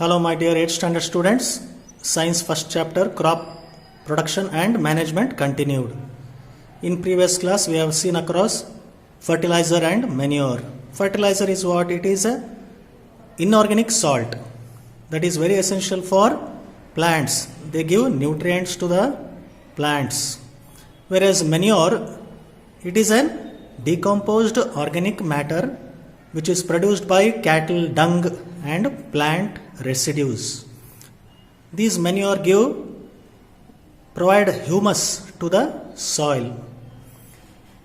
Hello my dear 8th standard students, science first chapter crop production and management continued. In previous class we have seen across fertilizer and manure. Fertilizer is what? It is a inorganic salt that is very essential for plants. They give nutrients to the plants. Whereas manure, it is an decomposed organic matter which is produced by cattle dung and plant residues. These manure provide humus to the soil.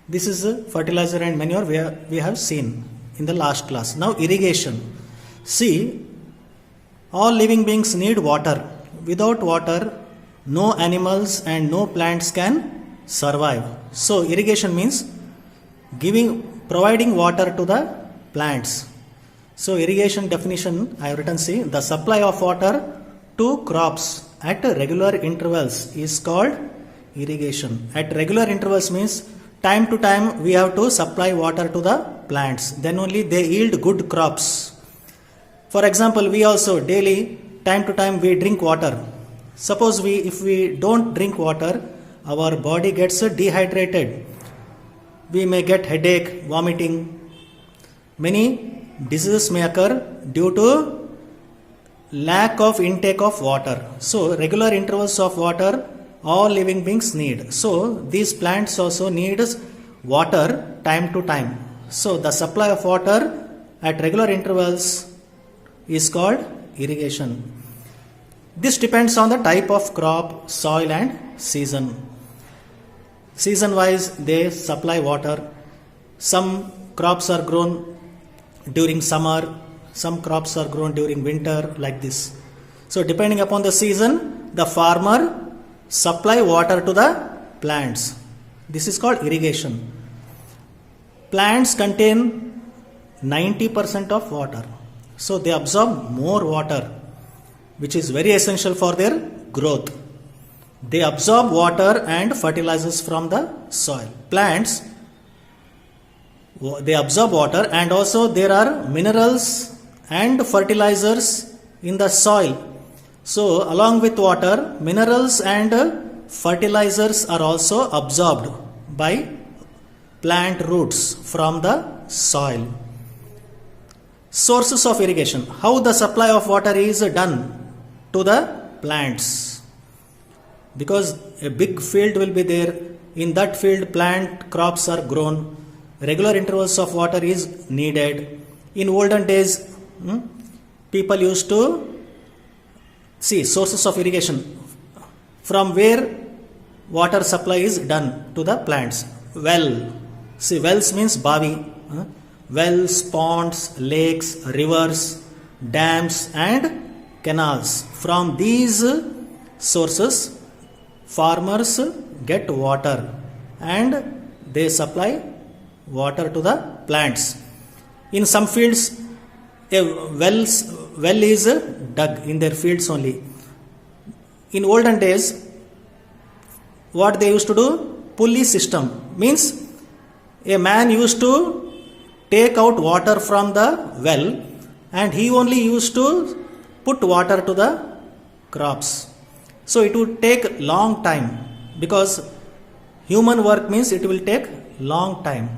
This is the fertilizer and manure we have seen in the last class. Now irrigation. See, all living beings need water. Without water, no animals and no plants can survive. So irrigation means providing water to the plants. So irrigation definition I have written, see, the supply of water to crops at regular intervals is called irrigation. At regular intervals means time to time we have to supply water to the plants. Then only they yield good crops. For example, we also daily time to time we drink water. Suppose if we don't drink water, our body gets dehydrated. We may get headache, vomiting. Many diseases may occur due to lack of intake of water. So regular intervals of water all living beings need. So these plants also need water time to time. So the supply of water at regular intervals is called irrigation. This depends on the type of crop, soil and season. Season wise they supply water. Some crops are grown during summer, some crops are grown during winter, like this. So depending upon the season, the farmer supply water to the plants. This is called irrigation. Plants contain 90% of water. So they absorb more water, which is very essential for their growth. They absorb water and fertilizers from the soil. Plants, they absorb water, and also there are minerals and fertilizers in the soil. So along with water, minerals and fertilizers are also absorbed by plant roots from the soil. Sources of irrigation. How the supply of water is done to the plants? Because a big field will be there. In that field plant crops are grown. Regular intervals of water is needed. In olden days, people used to see sources of irrigation. From where water supply is done to the plants? Well. See, wells means bavi. Wells, ponds, lakes, rivers, dams and canals. From these sources, farmers get water and they supply water to the plants. In some fields, a well is dug in their fields only. In olden days, what they used to do? Pulley system. Means a man used to take out water from the well and he only used to put water to the crops. So it would take long time, because human work means it will take long time.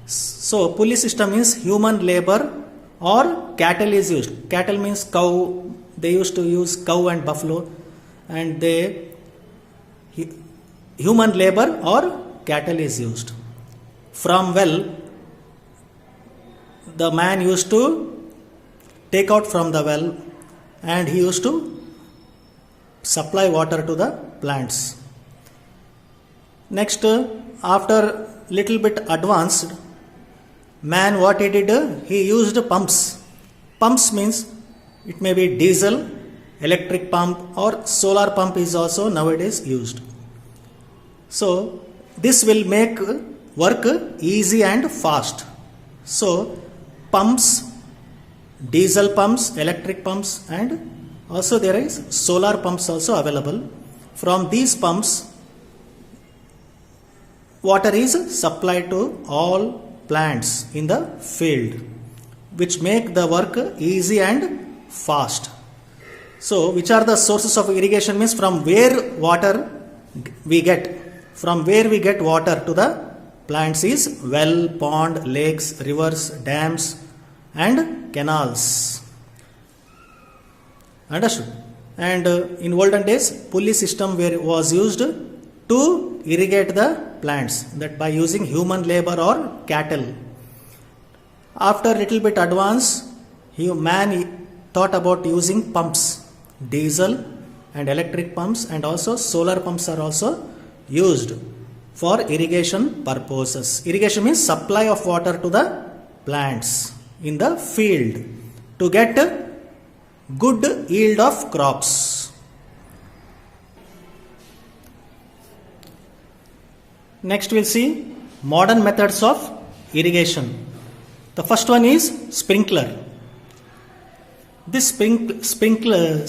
So pulley system means human labor or cattle is used. Cattle means cow. They used to use cow and buffalo, and human labor or cattle is used. From well, the man used to take out from the well and he used to supply water to the plants. Next, after little bit advanced, man what he did? He used pumps. Pumps means it may be diesel, electric pump or solar pump is also nowadays used. So this will make work easy and fast. So pumps, diesel pumps, electric pumps, and also there is solar pumps also available. From these pumps, water is supplied to all plants in the field, which make the work easy and fast. So which are the sources of irrigation means from where water we get. From where we get water to the plants is well, pond, lakes, rivers, dams and canals. Understood? And in olden days, pulley system was used to irrigate the plants, that by using human labor or cattle. After little bit advance, man thought about using pumps, diesel and electric pumps, and also solar pumps are also used for irrigation purposes. Irrigation means supply of water to the plants in the field to get good yield of crops. Next we'll see modern methods of irrigation. The first one is sprinkler. This sprinkler,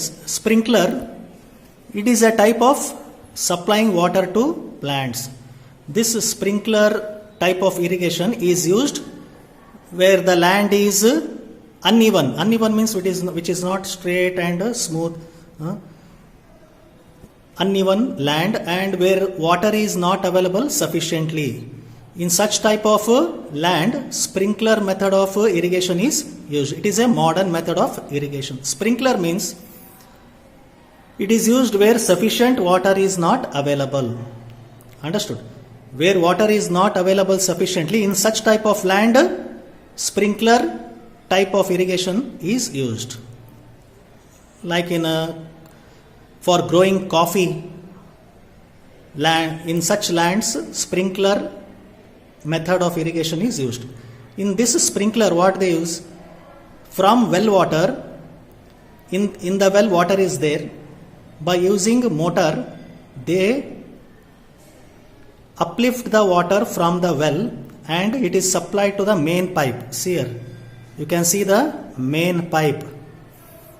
it is a type of supplying water to plants. This sprinkler type of irrigation is used where the land is uneven. Uneven means which is not straight and smooth. Uneven land, and where water is not available sufficiently. In such type of land, sprinkler method of irrigation is used. It is a modern method of irrigation. Sprinkler means it is used where sufficient water is not available. Understood? Where water is not available sufficiently, in such type of land, sprinkler type of irrigation is used. Like for growing coffee, in such lands, sprinkler method of irrigation is used. In this sprinkler, what they use, from well water, in the well water is there, by using motor they uplift the water from the well and it is supplied to the main pipe. See here, you can see the main pipe.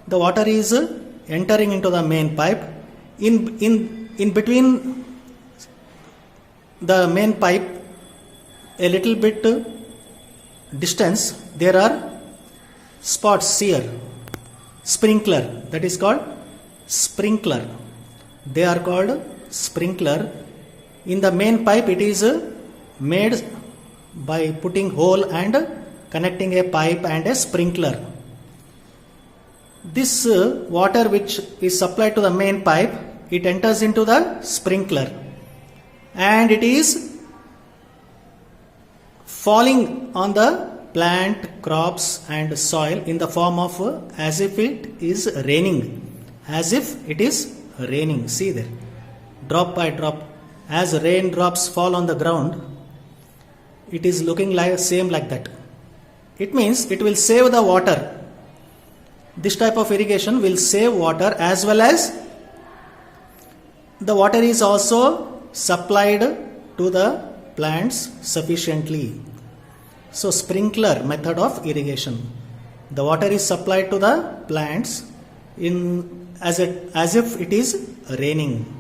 The water is entering into the main pipe. In between the main pipe, a little bit distance, there are spots here. Sprinkler, that is called sprinkler. They are called sprinkler. In the main pipe, it is made by putting hole and connecting a pipe and a sprinkler. This water which is supplied to the main pipe, it enters into the sprinkler and it is falling on the plant, crops and soil in the form of as if it is raining. As if it is raining. See there, drop by drop. As raindrops fall on the ground, it is looking like same like that. It means it will save the water. This type of irrigation will save water, as well as the water is also supplied to the plants sufficiently. So sprinkler method of irrigation. The water is supplied to the plants as if it is raining.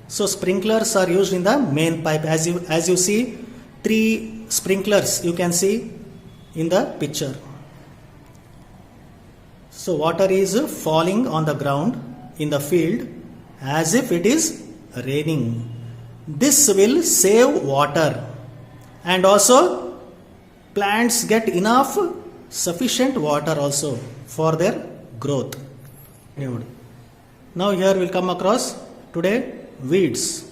So sprinklers are used in the main pipe. As you see, 3 sprinklers you can see in the picture. So water is falling on the ground in the field as if it is raining. This will save water, and also plants get enough sufficient water also for their growth. Now here we'll come across today weeds.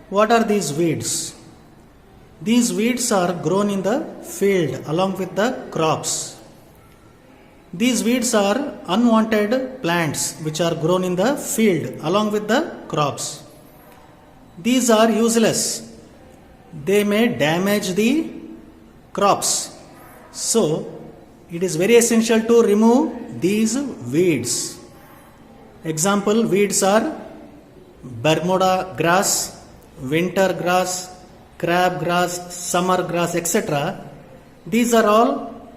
What are these weeds? These weeds are grown in the field along with the crops. These weeds are unwanted plants which are grown in the field along with the crops. These are useless. They may damage the crops. So it is very essential to remove these weeds. Example weeds are Bermuda grass, winter grass, crab grass, summer grass, etc. These are all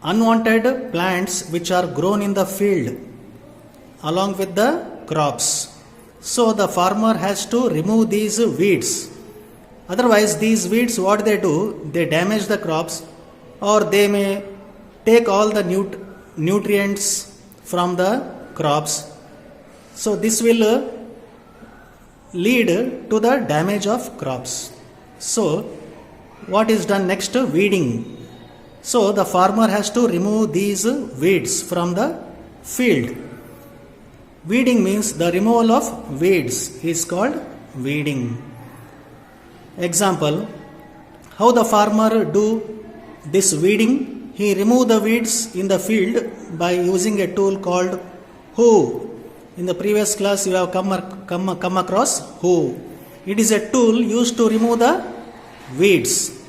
unwanted plants which are grown in the field along with the crops. So the farmer has to remove these weeds. Otherwise these weeds, what they do, they damage the crops, or they may take all the nutrients from the crops. So this will lead to the damage of crops. So what is done next? Weeding. So the farmer has to remove these weeds from the field. Weeding means the removal of weeds is called weeding. Example, how the farmer do this weeding? He remove the weeds in the field by using a tool called hoe. In the previous class you have come across hoe. It is a tool used to remove the weeds.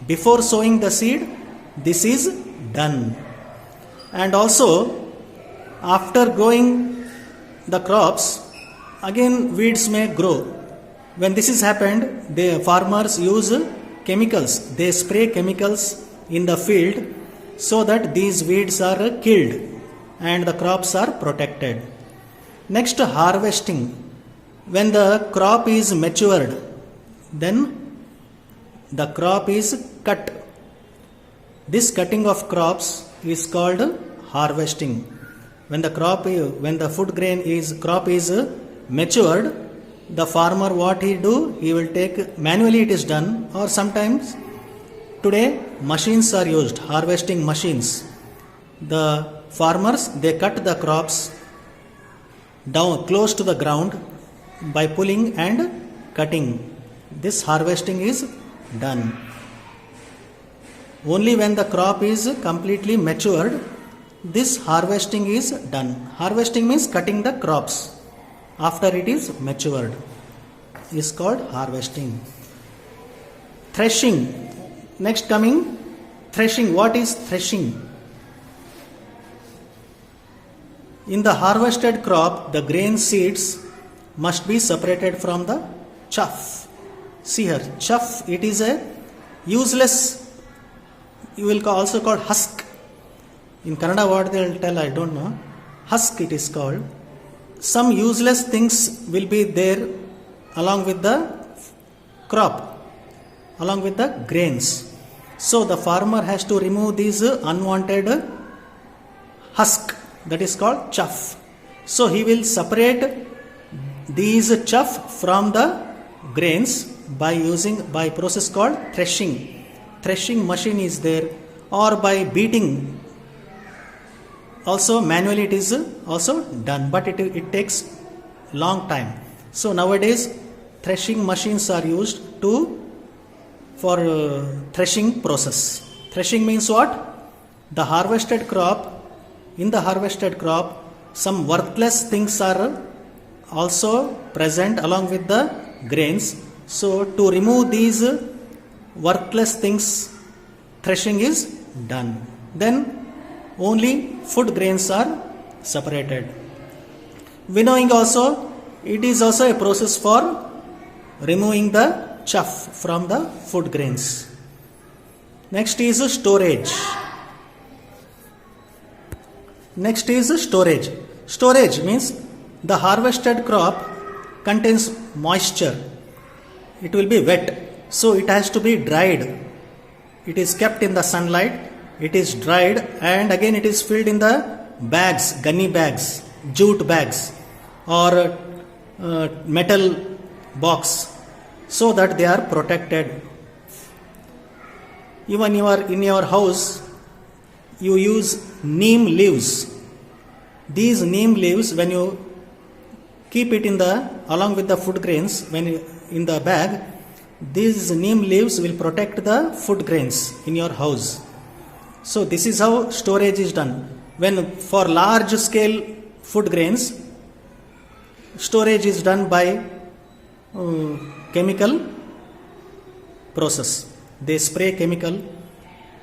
Before sowing the seed, this is done. And also after growing the crops, again weeds may grow. When this is happened, the farmers use chemicals. They spray chemicals in the field so that these weeds are killed and the crops are protected. Next, harvesting. When the crop is matured, then the crop is cut. This cutting of crops is called harvesting. When the crop is matured, the farmer what he do? He will take, manually it is done, or sometimes today machines are used, harvesting machines. The farmers, they cut the crops down close to the ground by pulling and cutting. This harvesting is done. Only when the crop is completely matured, this harvesting is done. Harvesting means cutting the crops after it is matured is called harvesting. Threshing. Next coming, threshing. What is threshing? In the harvested crop, the grain seeds must be separated from the chaff. See here, chaff, it is a useless, you will also call husk. In Kannada what they will tell, I don't know. Husk it is called. Some useless things will be there along with the crop, along with the grains. So the farmer has to remove these unwanted husk, that is called chaff. So he will separate these chaff from the grains by process called threshing. Threshing machine is there, or by beating. Also manually it is also done, but it takes long time. So nowadays threshing machines are used for threshing process. Threshing means what? The harvested crop, in the harvested crop, some worthless things are also present along with the grains. So to remove these worthless things, threshing is done. Then only food grains are separated. Winnowing also, it is also a process for removing the chaff from the food grains. Next is storage. Next is storage. Storage means the harvested crop contains moisture. It will be wet, so it has to be dried. It is kept in the sunlight. It is dried and again it is filled in the bags, gunny bags, jute bags, or metal box, so that they are protected. Even in your house, you use neem leaves. These neem leaves, when you keep it along with the food grains, in the bag, these neem leaves will protect the food grains in your house. So this is how storage is done. When for large scale food grains, storage is done by chemical process. They spray chemical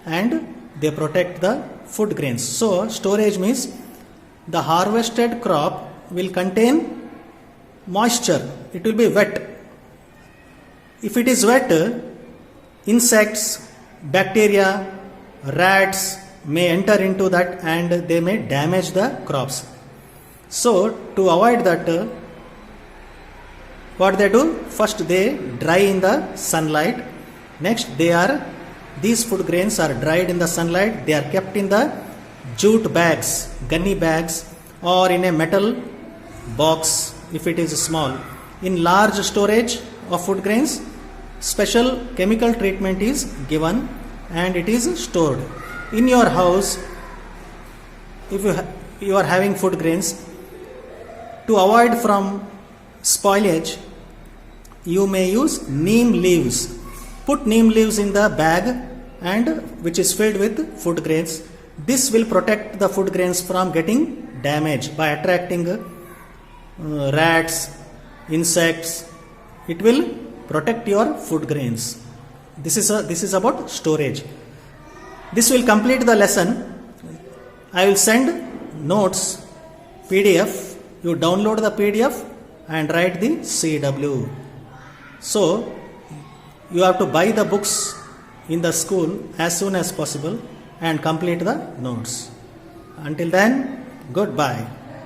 and they protect the food grains. So storage means the harvested crop will contain moisture. It will be wet. If it is wet, insects, bacteria, rats may enter into that and they may damage the crops. So to avoid that, what they do? First they dry in the sunlight. Next these food grains are dried in the sunlight. They are kept in the jute bags, gunny bags, or in a metal box if it is small. In large storage of food grains, special chemical treatment is given and it is stored. In your house, if you are having food grains, to avoid from spoilage, you may use neem leaves. Put neem leaves in the bag and which is filled with food grains. This will protect the food grains from getting damaged by attracting rats, insects. It will protect your food grains. This is about storage. This will complete the lesson. I will send notes PDF. You download the PDF and write the CW. So you have to buy the books in the school as soon as possible and complete the notes. Until then, goodbye.